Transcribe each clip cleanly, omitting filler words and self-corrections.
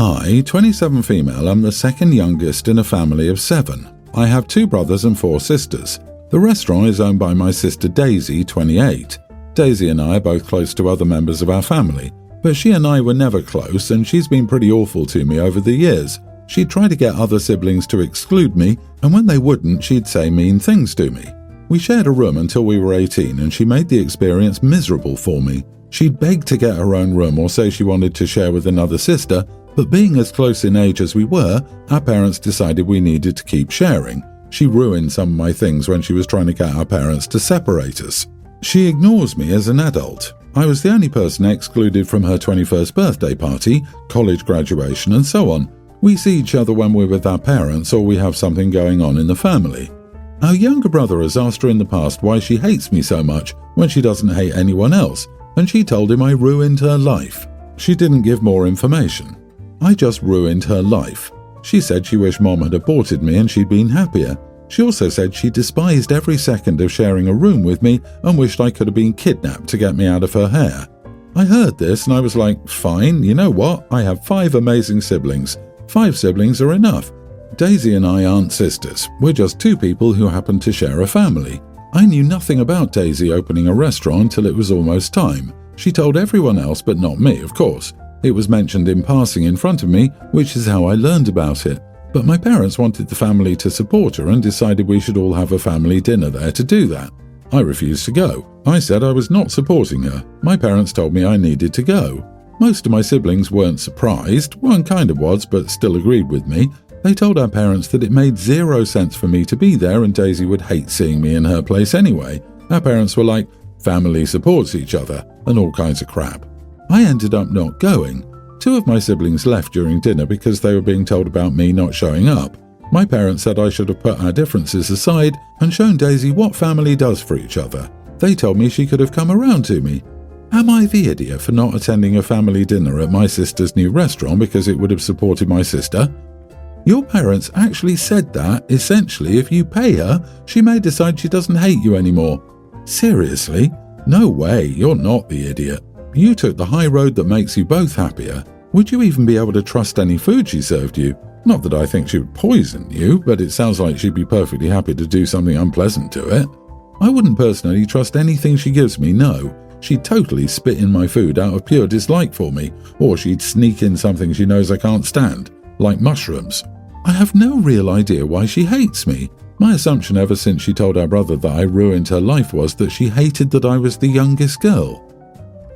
I, 27 female, am the second youngest in a family of 7. I have 2 brothers and 4 sisters. The restaurant is owned by my sister Daisy, 28. Daisy and I are both close to other members of our family, but she and I were never close, and she's been pretty awful to me over the years. She'd try to get other siblings to exclude me, and when they wouldn't, she'd say mean things to me. We shared a room until we were 18, and she made the experience miserable for me. She'd beg to get her own room or say she wanted to share with another sister, but being as close in age as we were, our parents decided we needed to keep sharing. She ruined some of my things when she was trying to get our parents to separate us. She ignores me as an adult. I was the only person excluded from her 21st birthday party, college graduation, and so on. We see each other when we're with our parents or we have something going on in the family. Our younger brother has asked her in the past why she hates me so much when she doesn't hate anyone else, and she told him I ruined her life. She didn't give more information. I just ruined her life. She said she wished Mom had aborted me and she'd been happier. She also said she despised every second of sharing a room with me and wished I could have been kidnapped to get me out of her hair. I heard this and I was like, fine, you know what? I have 5 amazing siblings. 5 siblings are enough. Daisy and I aren't sisters. We're just 2 people who happen to share a family. I knew nothing about Daisy opening a restaurant until it was almost time. She told everyone else but not me, of course. It was mentioned in passing in front of me, which is how I learned about it. But my parents wanted the family to support her and decided we should all have a family dinner there to do that. I refused to go. I said I was not supporting her. My parents told me I needed to go. Most of my siblings weren't surprised. One kind of was, but still agreed with me. They told our parents that it made 0 sense for me to be there and Daisy would hate seeing me in her place anyway. Our parents were like, family supports each other, and all kinds of crap. I ended up not going. 2 of my siblings left during dinner because they were being told about me not showing up. My parents said I should have put our differences aside and shown Daisy what family does for each other. They told me she could have come around to me. Am I the idiot for not attending a family dinner at my sister's new restaurant because it would have supported my sister? Your parents actually said that, essentially, if you pay her, she may decide she doesn't hate you anymore. Seriously? No way, you're not the idiot. You took the high road that makes you both happier. Would you even be able to trust any food she served you? Not that I think she would poison you, but it sounds like she'd be perfectly happy to do something unpleasant to it. I wouldn't personally trust anything she gives me, no. She'd totally spit in my food out of pure dislike for me, or she'd sneak in something she knows I can't stand, like mushrooms. I have no real idea why she hates me. My assumption ever since she told our brother that I ruined her life was that she hated that I was the youngest girl.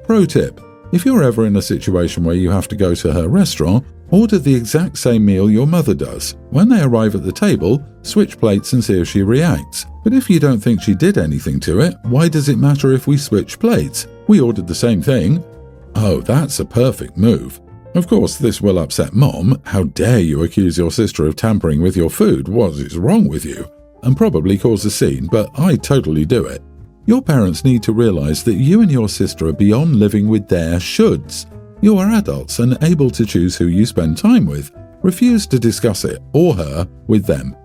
Pro tip: if you're ever in a situation where you have to go to her restaurant, order the exact same meal your mother does. When they arrive at the table, switch plates and see if she reacts. But if you don't think she did anything to it, why does it matter if we switch plates? We ordered the same thing. Oh, that's a perfect move. Of course, this will upset Mom. How dare you accuse your sister of tampering with your food? What is wrong with you? And probably cause a scene, but I totally do it. Your parents need to realize that you and your sister are beyond living with their shoulds. You are adults and able to choose who you spend time with. Refuse to discuss it, or her, with them.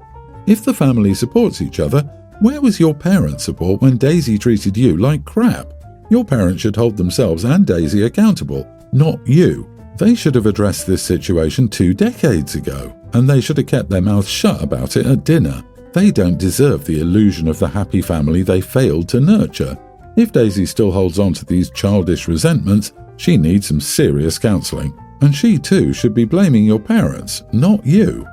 If the family supports each other, where was your parents' support when Daisy treated you like crap? Your parents should hold themselves and Daisy accountable, not you. They should have addressed this situation 2 decades ago, and they should have kept their mouths shut about it at dinner. They don't deserve the illusion of the happy family they failed to nurture. If Daisy still holds on to these childish resentments, she needs some serious counselling, and she too should be blaming your parents, not you.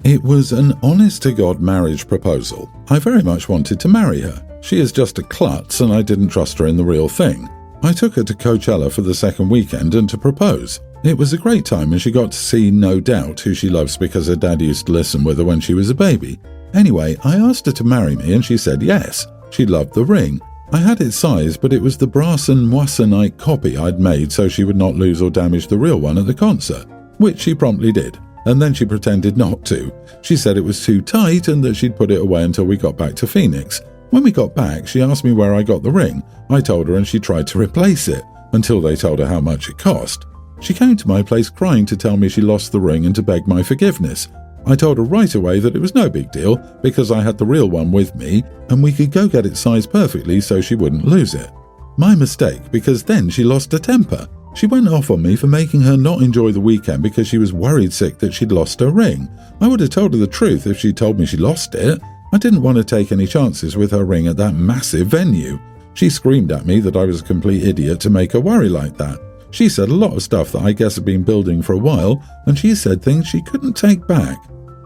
It was an honest-to-God marriage proposal. I very much wanted to marry her. She is just a klutz and I didn't trust her in the real thing. I took her to Coachella for the second weekend and to propose. It was a great time and she got to see No Doubt, who she loves because her dad used to listen with her when she was a baby. Anyway, I asked her to marry me and she said yes. She loved the ring. I had its size, but it was the brass and moissanite copy I'd made so she would not lose or damage the real one at the concert, which she promptly did. And then she pretended not to. She said it was too tight and that she'd put it away until we got back to Phoenix. When we got back, she asked me where I got the ring. I told her and she tried to replace it, until they told her how much it cost. She came to my place crying to tell me she lost the ring and to beg my forgiveness. I told her right away that it was no big deal because I had the real one with me and we could go get it sized perfectly so she wouldn't lose it. My mistake, because then she lost her temper. She went off on me for making her not enjoy the weekend because she was worried sick that she'd lost her ring. I would have told her the truth if she'd told me she lost it. I didn't want to take any chances with her ring at that massive venue. She screamed at me that I was a complete idiot to make her worry like that. She said a lot of stuff that I guess had been building for a while, and she said things she couldn't take back.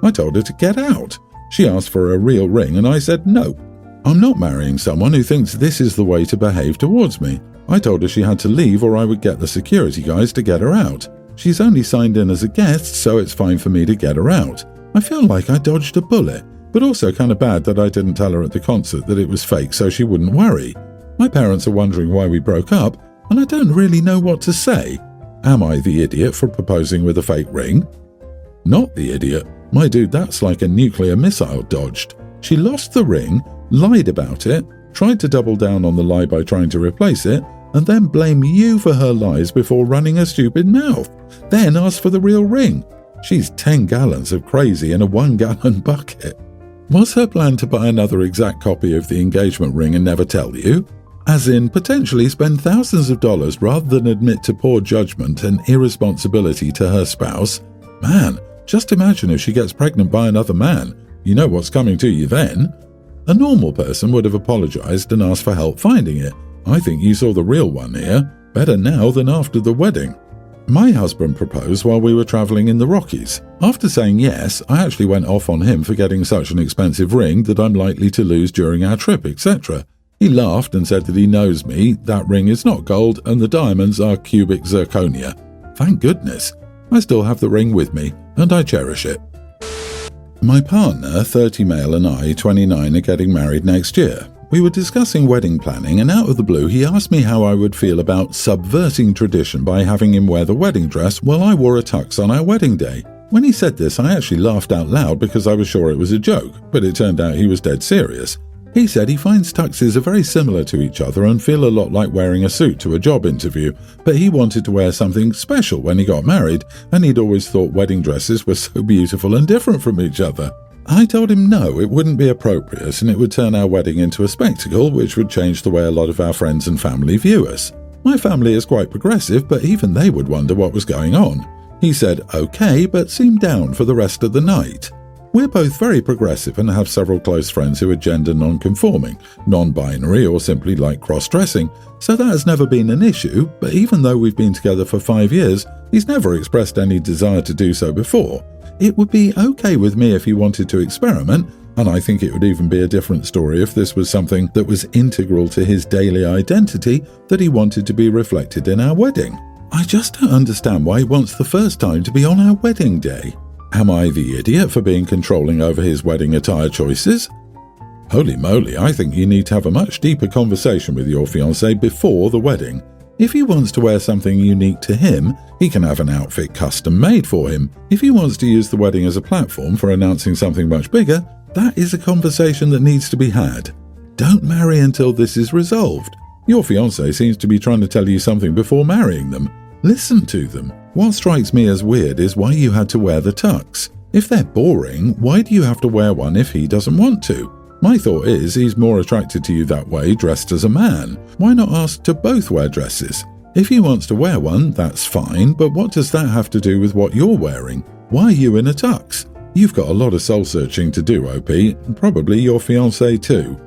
I told her to get out. She asked for a real ring and I said no. I'm not marrying someone who thinks this is the way to behave towards me. I told her she had to leave or I would get the security guys to get her out. She's only signed in as a guest, so it's fine for me to get her out. I feel like I dodged a bullet, but also kind of bad that I didn't tell her at the concert that it was fake so she wouldn't worry. My parents are wondering why we broke up, and I don't really know what to say. Am I the idiot for proposing with a fake ring? Not the idiot. My dude, that's like a nuclear missile dodged. She lost the ring, lied about it, tried to double down on the lie by trying to replace it, and then blame you for her lies before running her stupid mouth. Then asked for the real ring. She's 10 gallons of crazy in a 1-gallon bucket. Was her plan to buy another exact copy of the engagement ring and never tell you? As in, potentially spend thousands of dollars rather than admit to poor judgment and irresponsibility to her spouse? Man, just imagine if she gets pregnant by another man. You know what's coming to you then. A normal person would have apologized and asked for help finding it. I think you saw the real one here. Better now than after the wedding. My husband proposed while we were traveling in the Rockies. After saying yes, I actually went off on him for getting such an expensive ring that I'm likely to lose during our trip, etc. He laughed and said that he knows me, that ring is not gold, and the diamonds are cubic zirconia. Thank goodness. I still have the ring with me, and I cherish it. My partner, 30 male, and I, 29, are getting married next year. We were discussing wedding planning, and out of the blue he asked me how I would feel about subverting tradition by having him wear the wedding dress while I wore a tux on our wedding day. When he said this, I actually laughed out loud because I was sure it was a joke, but it turned out he was dead serious. He said he finds tuxes are very similar to each other and feel a lot like wearing a suit to a job interview, but he wanted to wear something special when he got married, and he'd always thought wedding dresses were so beautiful and different from each other. I told him no, it wouldn't be appropriate, and it would turn our wedding into a spectacle which would change the way a lot of our friends and family view us. My family is quite progressive, but even they would wonder what was going on. He said okay, but seemed down for the rest of the night. We're both very progressive and have several close friends who are gender non-conforming, non-binary, or simply like cross-dressing, so that has never been an issue, but even though we've been together for 5 years, he's never expressed any desire to do so before. It would be okay with me if he wanted to experiment, and I think it would even be a different story if this was something that was integral to his daily identity that he wanted to be reflected in our wedding. I just don't understand why he wants the first time to be on our wedding day. Am I the idiot for being controlling over his wedding attire choices? Holy moly, I think you need to have a much deeper conversation with your fiancé before the wedding. If he wants to wear something unique to him, he can have an outfit custom made for him. If he wants to use the wedding as a platform for announcing something much bigger, that is a conversation that needs to be had. Don't marry until this is resolved. Your fiancé seems to be trying to tell you something before marrying them. Listen to them. What strikes me as weird is why you had to wear the tux. If they're boring, why do you have to wear one if he doesn't want to? My thought is he's more attracted to you that way dressed as a man. Why not ask to both wear dresses? If he wants to wear one, that's fine, but what does that have to do with what you're wearing? Why are you in a tux? You've got a lot of soul-searching to do, OP, and probably your fiancé too.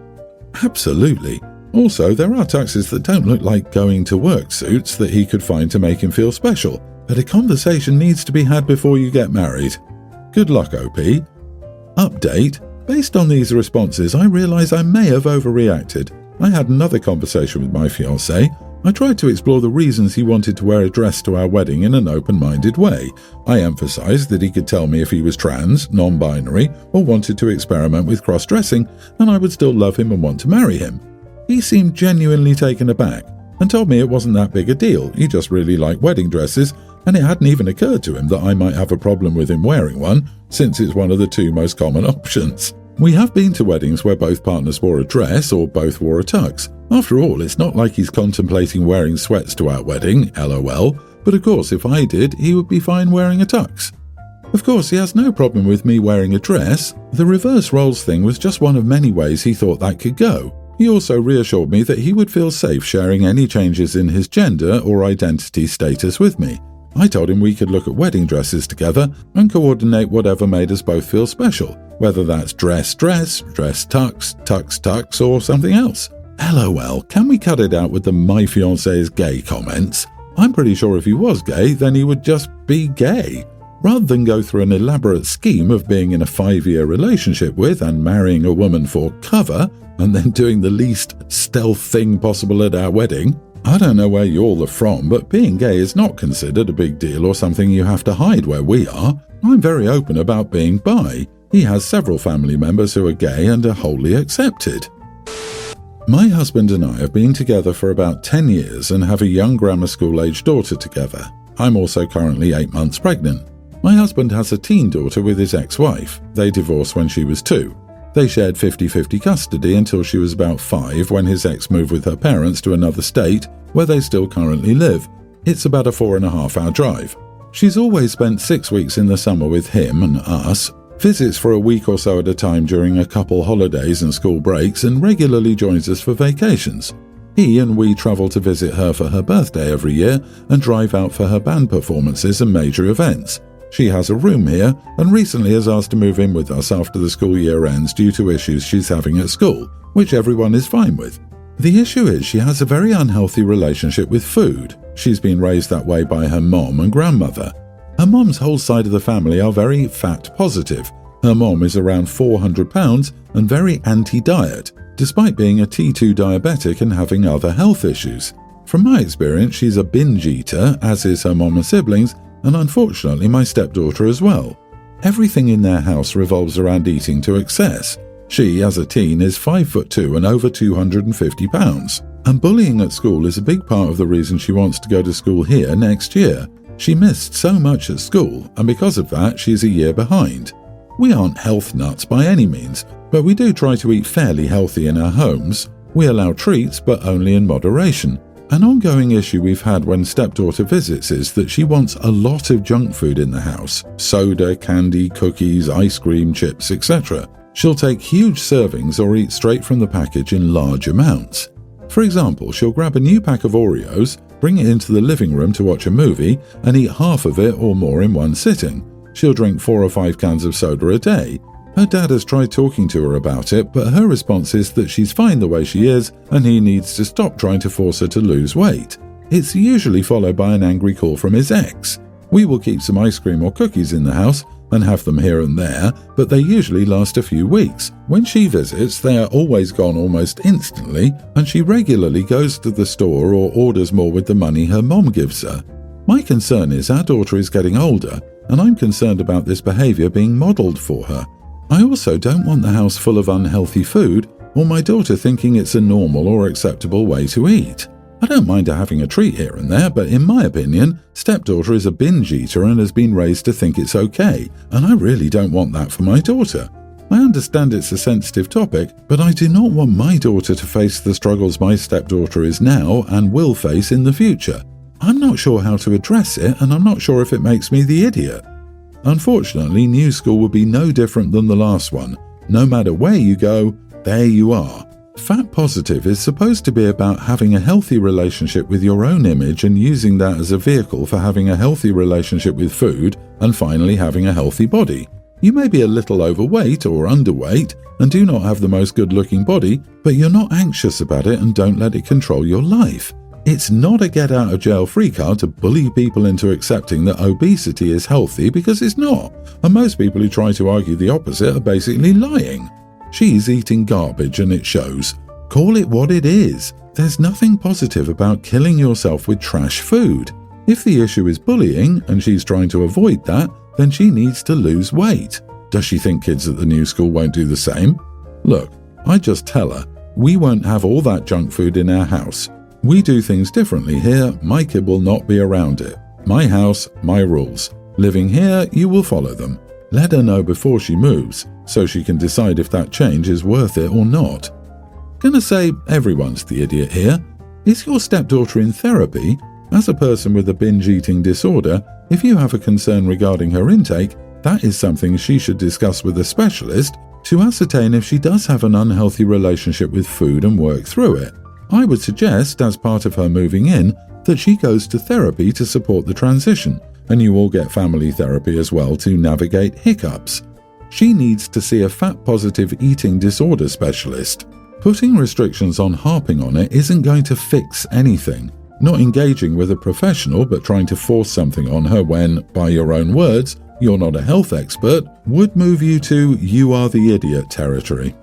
Absolutely. Also, there are tuxes that don't look like going-to-work suits that he could find to make him feel special, but a conversation needs to be had before you get married. Good luck, OP. Update. Based on these responses, I realise I may have overreacted. I had another conversation with my fiancé. I tried to explore the reasons he wanted to wear a dress to our wedding in an open-minded way. I emphasised that he could tell me if he was trans, non-binary, or wanted to experiment with cross-dressing, and I would still love him and want to marry him. He seemed genuinely taken aback and told me it wasn't that big a deal, he just really liked wedding dresses, and it hadn't even occurred to him that I might have a problem with him wearing one, since it's one of the two most common options. We have been to weddings where both partners wore a dress or both wore a tux. After all, it's not like he's contemplating wearing sweats to our wedding, LOL, but of course if I did, he would be fine wearing a tux. Of course, he has no problem with me wearing a dress. The reverse roles thing was just one of many ways he thought that could go. He also reassured me that he would feel safe sharing any changes in his gender or identity status with me. I told him we could look at wedding dresses together and coordinate whatever made us both feel special, whether that's dress, tux, tux, or something else. LOL, can we cut it out with the "my fiancé is gay" comments? I'm pretty sure if he was gay, then he would just be gay. Rather than go through an elaborate scheme of being in a 5-year relationship with and marrying a woman for cover, and then doing the least stealth thing possible at our wedding. I don't know where you all are from, but being gay is not considered a big deal or something you have to hide where we are. I'm very open about being bi. He has several family members who are gay and are wholly accepted. My husband and I have been together for about 10 years and have a young grammar school-aged daughter together. I'm also currently 8 months pregnant. My husband has a teen daughter with his ex-wife. They divorced when she was 2. They shared 50-50 custody until she was about 5 when his ex moved with her parents to another state where they still currently live. It's about a 4.5-hour drive. She's always spent 6 weeks in the summer with him and us, visits for a week or so at a time during a couple holidays and school breaks, and regularly joins us for vacations. He and we travel to visit her for her birthday every year and drive out for her band performances and major events. She has a room here and recently has asked to move in with us after the school year ends due to issues she's having at school, which everyone is fine with. The issue is she has a very unhealthy relationship with food. She's been raised that way by her mom and grandmother. Her mom's whole side of the family are very fat positive. Her mom is around 400 pounds and very anti-diet, despite being a T2 diabetic and having other health issues. From my experience, she's a binge eater, as is her mom and siblings, and unfortunately my stepdaughter as well. Everything in their house revolves around eating to excess. She, as a teen, is 5'2" and over 250 pounds. And bullying at school is a big part of the reason she wants to go to school here next year. She missed so much at school, and because of that, she's a year behind. We aren't health nuts by any means, but we do try to eat fairly healthy in our homes. We allow treats, but only in moderation. An ongoing issue we've had when stepdaughter visits is that she wants a lot of junk food in the house: soda, candy, cookies, ice cream, chips, etc. She'll take huge servings or eat straight from the package in large amounts. For example, she'll grab a new pack of Oreos, bring it into the living room to watch a movie, and eat half of it or more in one sitting. She'll drink 4 or 5 cans of soda a day. Her dad has tried talking to her about it, but her response is that she's fine the way she is and he needs to stop trying to force her to lose weight. It's usually followed by an angry call from his ex. We will keep some ice cream or cookies in the house and have them here and there, but they usually last a few weeks. When she visits, they are always gone almost instantly, and she regularly goes to the store or orders more with the money her mom gives her. My concern is our daughter is getting older, and I'm concerned about this behaviour being modelled for her. I also don't want the house full of unhealthy food or my daughter thinking it's a normal or acceptable way to eat. I don't mind her having a treat here and there, but in my opinion, stepdaughter is a binge eater and has been raised to think it's okay, and I really don't want that for my daughter. I understand it's a sensitive topic, but I do not want my daughter to face the struggles my stepdaughter is now and will face in the future. I'm not sure how to address it, and I'm not sure if it makes me the idiot. Unfortunately, new school will be no different than the last one. No matter where you go, there you are. Fat positive is supposed to be about having a healthy relationship with your own image and using that as a vehicle for having a healthy relationship with food and finally having a healthy body. You may be a little overweight or underweight and do not have the most good-looking body, but you're not anxious about it and don't let it control your life. It's not a get-out-of-jail-free card to bully people into accepting that obesity is healthy, because it's not, and most people who try to argue the opposite are basically lying. She's eating garbage and it shows. Call it what it is. There's nothing positive about killing yourself with trash food. If the issue is bullying and she's trying to avoid that, then she needs to lose weight. Does she think kids at the new school won't do the same? Look, I just tell her, we won't have all that junk food in our house. We do things differently here, my kid will not be around it. My house, my rules. Living here, you will follow them. Let her know before she moves, so she can decide if that change is worth it or not. Gonna say everyone's the idiot here. Is your stepdaughter in therapy? As a person with a binge eating disorder, if you have a concern regarding her intake, that is something she should discuss with a specialist, to ascertain if she does have an unhealthy relationship with food and work through it. I would suggest, as part of her moving in, that she goes to therapy to support the transition, and you all get family therapy as well to navigate hiccups. She needs to see a fat-positive eating disorder specialist. Putting restrictions on harping on it isn't going to fix anything. Not engaging with a professional but trying to force something on her when, by your own words, you're not a health expert, would move you to you are the idiot territory.